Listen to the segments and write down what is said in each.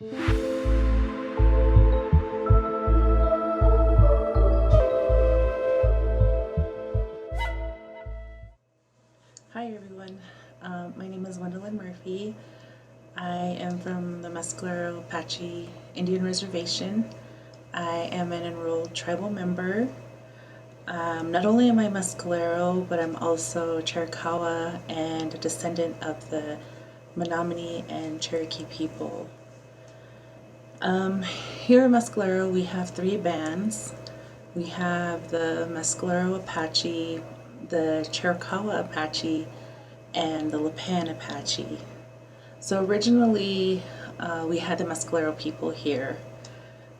Hi everyone, my name is Gwendolyn Murphy. I am from the Mescalero Apache Indian Reservation. I am an enrolled tribal member. Not only am I Mescalero, but I'm also Chiricahua and a descendant of the Menominee and Cherokee people. Here in Mescalero, we have three bands. We have the Mescalero Apache, the Chiricahua Apache, and the Lipan Apache. So originally, we had the Mescalero people here,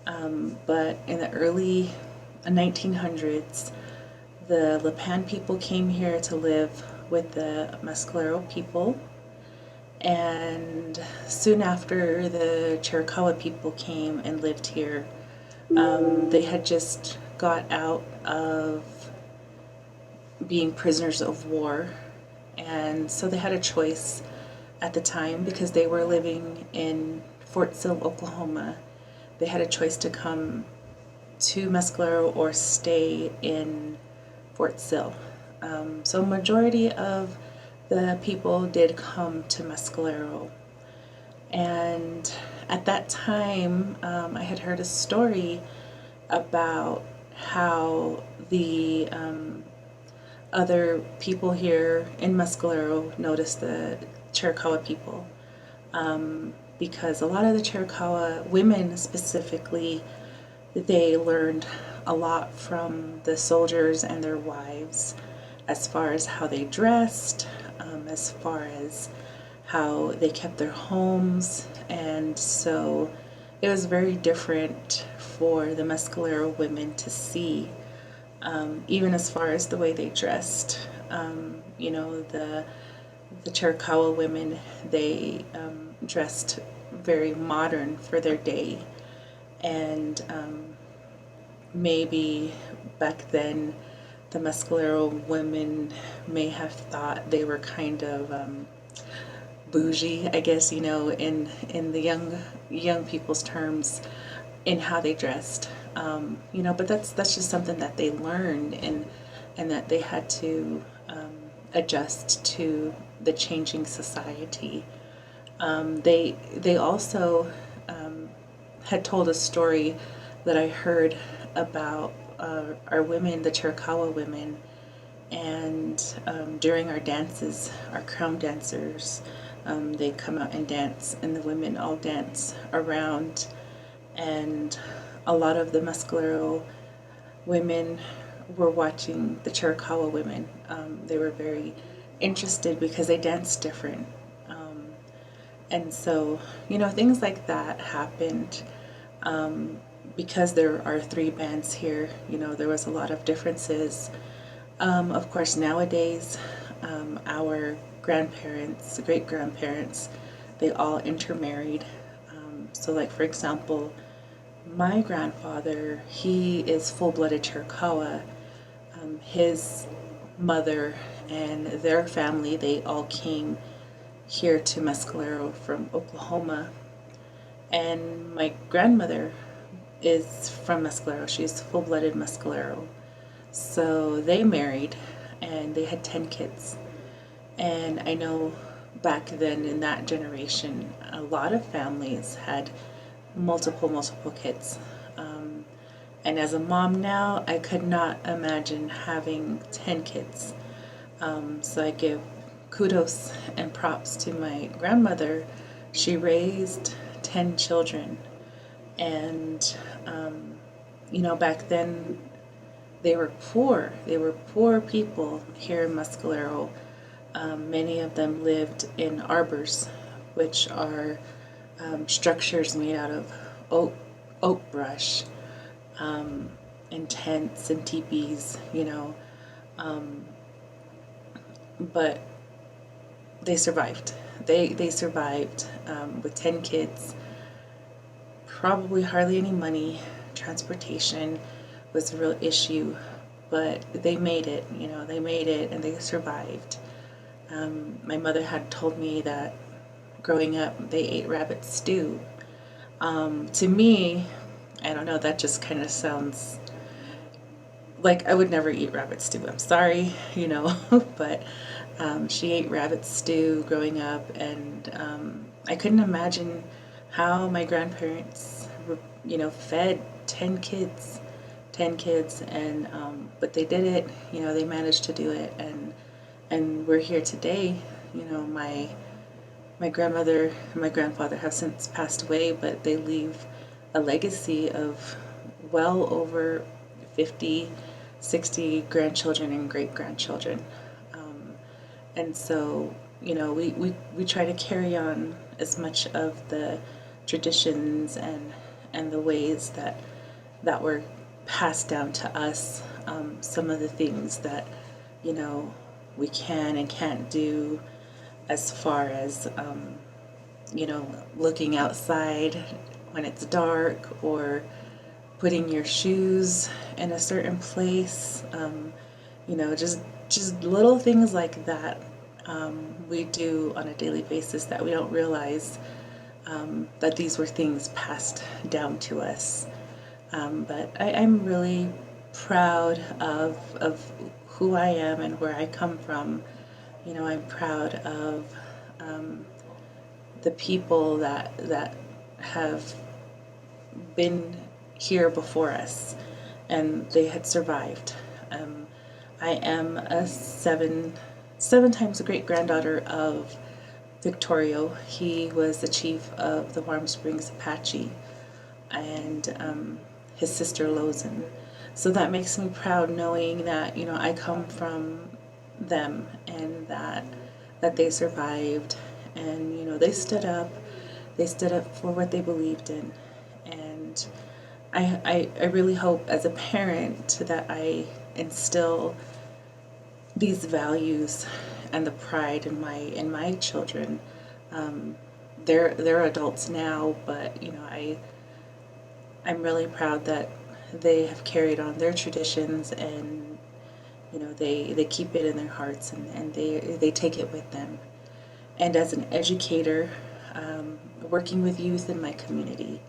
but in the early 1900s, the Lipan people came here to live with the Mescalero people, and soon after, the Chiricahua people came and lived here. They had just got out of being prisoners of war, and so they had a choice at the time because they were living in Fort Sill, Oklahoma. They had a choice to come to Mescalero or stay in Fort Sill. So majority of the people did come to Mescalero. And at that time, I had heard a story about how the other people here in Mescalero noticed the Chiricahua people, because a lot of the Chiricahua women specifically, they learned a lot from the soldiers and their wives as far as how they dressed, as far as how they kept their homes, and so it was very different for the Mescalero women to see, even as far as the way they dressed. The Chiricahua women, they dressed very modern for their day, and maybe back then the Mescalero women may have thought they were kind of bougie, I guess, in the young people's terms, in how they dressed. But that's just something that they learned, and that they had to adjust to the changing society. They also had told a story that I heard about our women, the Chiricahua women, and during our dances, our crown dancers, they come out and dance, and the women all dance around, and a lot of the Mescalero women were watching the Chiricahua women. They were very interested because they danced different. And so, things like that happened. Because there are three bands here, there was a lot of differences. Of course, nowadays, our grandparents, great grandparents, they all intermarried. So, like, for example, my grandfather, he is full-blooded Chiricahua. His mother and their family, they all came here to Mescalero from Oklahoma. And my grandmother is from Mescalero. She's full-blooded Mescalero. So they married and they had 10 kids. And I know back then in that generation, a lot of families had multiple kids. And as a mom now, I could not imagine having 10 kids. So I give kudos and props to my grandmother. She raised 10 children. And, back then they were poor. They were poor people here in Mescalero. Many of them lived in arbors, which are structures made out of oak brush, and tents and teepees, but they survived. They survived with 10 kids, probably hardly any money. Transportation was a real issue, but they made it, they made it and they survived. My mother had told me that growing up they ate rabbit stew. To me, I don't know, that just kind of sounds like I would never eat rabbit stew. I'm sorry, but she ate rabbit stew growing up, and I couldn't imagine how my grandparents, fed 10 kids, 10 kids, and but they did it. They managed to do it, and we're here today. My grandmother and my grandfather have since passed away, but they leave a legacy of well over 50, 60 grandchildren and great grandchildren. And so, we try to carry on as much of the traditions and the ways that were passed down to us. Some of the things that, we can and can't do, as far as looking outside when it's dark, or putting your shoes in a certain place, just little things like that, we do on a daily basis that we don't realize, that these were things passed down to us. But I'm really proud of who I am and where I come from. I'm proud of the people that have been here before us, and they had survived. I am a seven times a great granddaughter of Victorio. He was the chief of the Warm Springs Apache, and his sister Lozen. So that makes me proud, knowing that I come from them, and that they survived, and they stood up. They stood up for what they believed in, and I really hope, as a parent, that I instill these values and the pride in my children. They're adults now, but I'm really proud that they have carried on their traditions, and they keep it in their hearts, and they take it with them. And as an educator, working with youth in my community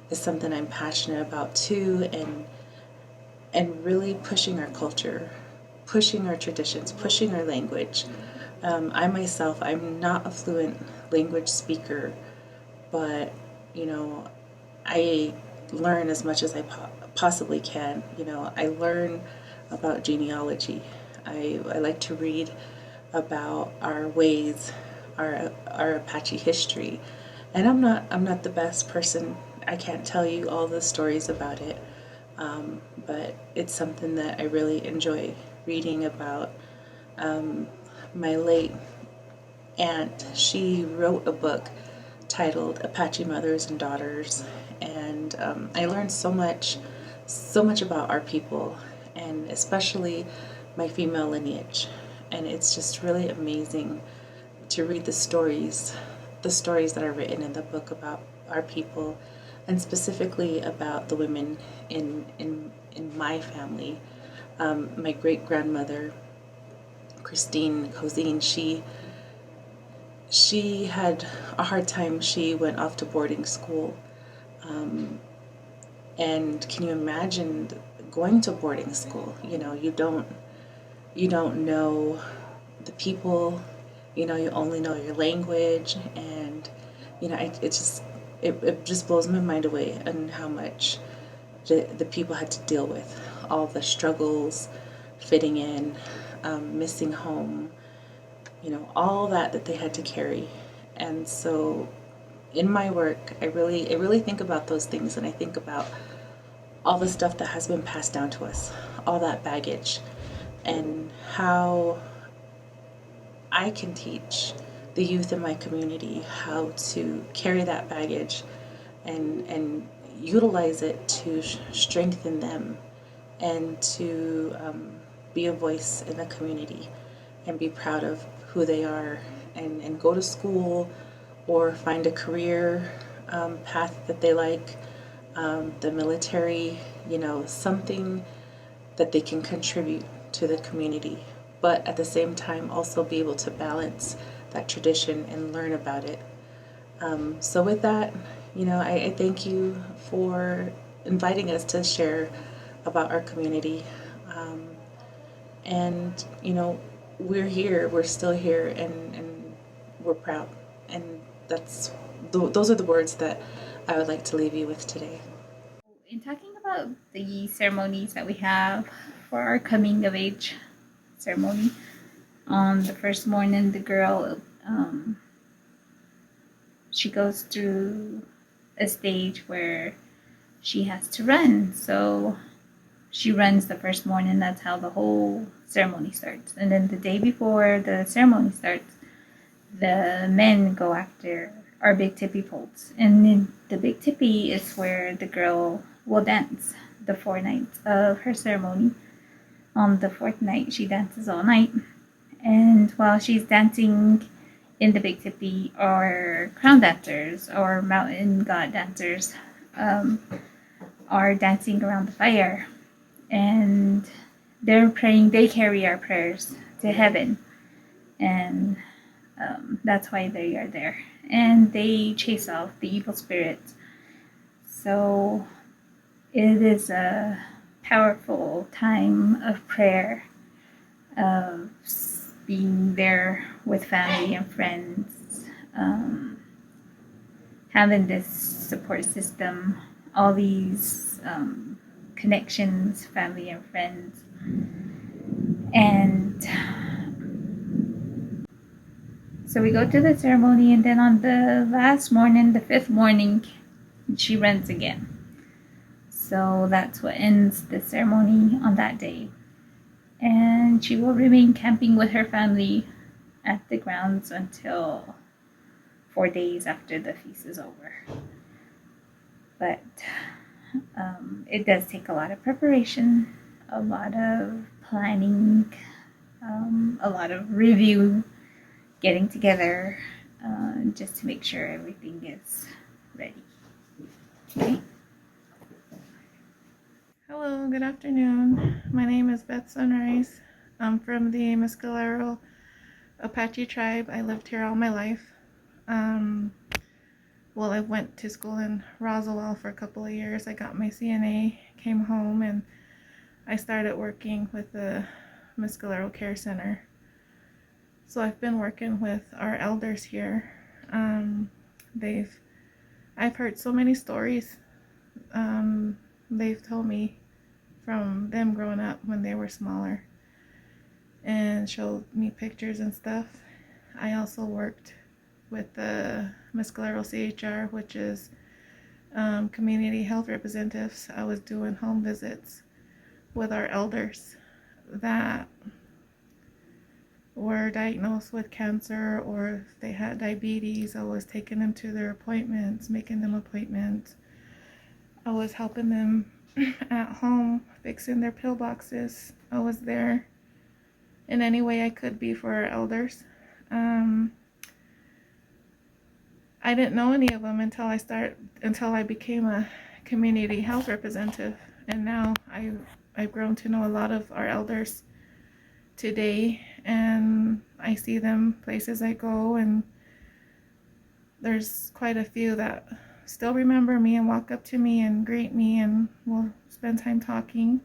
is something I'm passionate about too, and really pushing our culture, pushing our traditions, pushing our language. I myself, I'm not a fluent language speaker, but I learn as much as I possibly can. I learn about genealogy. I like to read about our ways, our Apache history, and I'm not the best person. I can't tell you all the stories about it, but it's something that I really enjoy reading about. My late aunt, she wrote a book titled Apache Mothers and Daughters, and I learned so much about our people, and especially my female lineage. And it's just really amazing to read the stories that are written in the book about our people, and specifically about the women in my family. My great grandmother, Christine Cosine, she had a hard time. She went off to boarding school, and can you imagine going to boarding school? You don't know the people. You only know your language, and it just blows my mind away on how much the people had to deal with, all the struggles, fitting in, missing home, all that they had to carry. And so in my work, I really think about those things, and I think about all the stuff that has been passed down to us, all that baggage, and how I can teach the youth in my community how to carry that baggage and utilize it to strengthen them, and to be a voice in the community, and be proud of who they are, and go to school or find a career path that they like, the military, something that they can contribute to the community, but at the same time also be able to balance that tradition and learn about it. So with that, I thank you for inviting us to share about our community. Um, and, we're here, we're still here, and we're proud. And those are the words that I would like to leave you with today. In talking about the ceremonies that we have for our coming of age ceremony, on the first morning, the girl she goes through a stage where she has to run. So she runs the first morning. That's how the whole ceremony starts. And then the day before the ceremony starts, the men go after our big tippy poles. And then the big tippy is where the girl will dance the 4 nights of her ceremony. On the fourth night, she dances all night. And while she's dancing in the big tippy, our crown dancers or mountain god dancers um, are dancing around the fire. And they're praying, they carry our prayers to heaven. And that's why they are there. And they chase off the evil spirits. So it is a powerful time of prayer, of being there with family and friends, having this support system, all these connections, family and friends. And so we go to the ceremony, and then on the last morning, the fifth morning, she runs again. So that's what ends the ceremony on that day. And she will remain camping with her family at the grounds until 4 days after the feast is over. But it does take a lot of preparation, a lot of planning, a lot of review, getting together, just to make sure everything is ready. Okay. Hello, good afternoon. My name is Beth Sunrise. I'm from the Mescalero Apache tribe. I lived here all my life. I went to school in Roswell for a couple of years. I got my CNA, came home, and I started working with the Mescalero Care Center. So I've been working with our elders here. I've heard so many stories. They've told me from them growing up when they were smaller and showed me pictures and stuff. I also worked with the Mescalero CHR, which is community health representatives. I was doing home visits with our elders that were diagnosed with cancer, or if they had diabetes, I was taking them to their appointments, making them appointments. I was helping them at home, fixing their pillboxes. I was there in any way I could be for our elders. I didn't know any of them until I became a community health representative, and now I've grown to know a lot of our elders today, and I see them places I go, and there's quite a few that still remember me and walk up to me and greet me, and we'll spend time talking.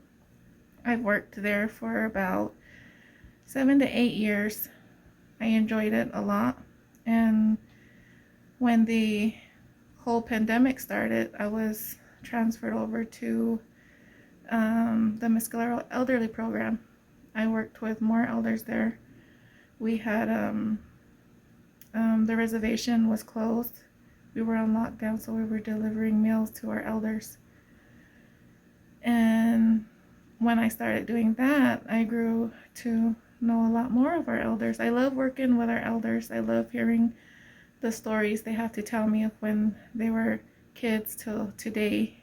I've worked there for about 7 to 8 years. I enjoyed it a lot, and when the whole pandemic started, I was transferred over to the Mescalero Elderly Program. I worked with more elders there. We had the reservation was closed. We were on lockdown, so we were delivering meals to our elders. And when I started doing that, I grew to know a lot more of our elders. I love working with our elders. I love hearing the stories they have to tell me of when they were kids till today,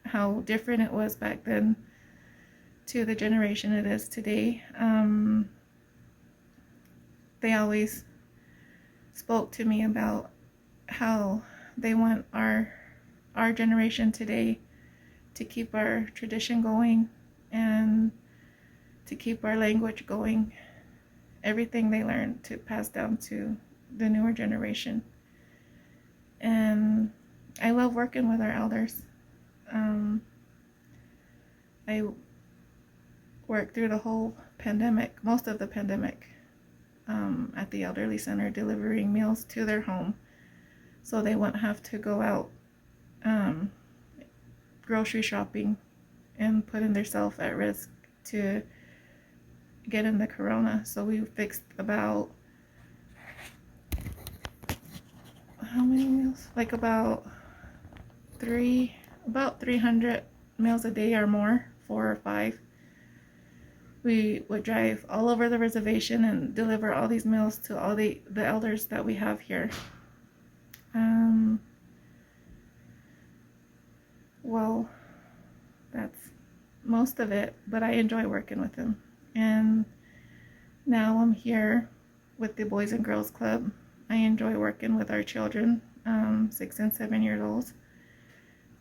how different it was back then to the generation it is today. They always spoke to me about how they want our generation today to keep our tradition going and to keep our language going. Everything they learned to pass down to the newer generation. And I love working with our elders. I worked through the whole pandemic, most of the pandemic, at the elderly center, delivering meals to their home so they wouldn't have to go out grocery shopping and putting themselves at risk to get in the corona. So we fixed about, how many meals? Like about 300 meals a day or more, 4 or 5. We would drive all over the reservation and deliver all these meals to all the elders that we have here. Well, that's most of it, but I enjoy working with them. And now I'm here with the Boys and Girls Club. I enjoy working with our children, 6 and 7 years old.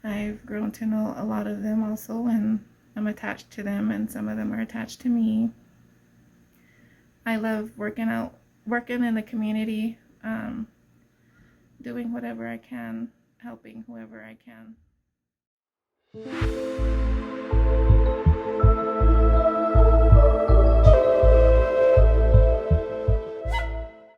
I've grown to know a lot of them also, and I'm attached to them, and some of them are attached to me. I love working in the community, doing whatever I can, helping whoever I can.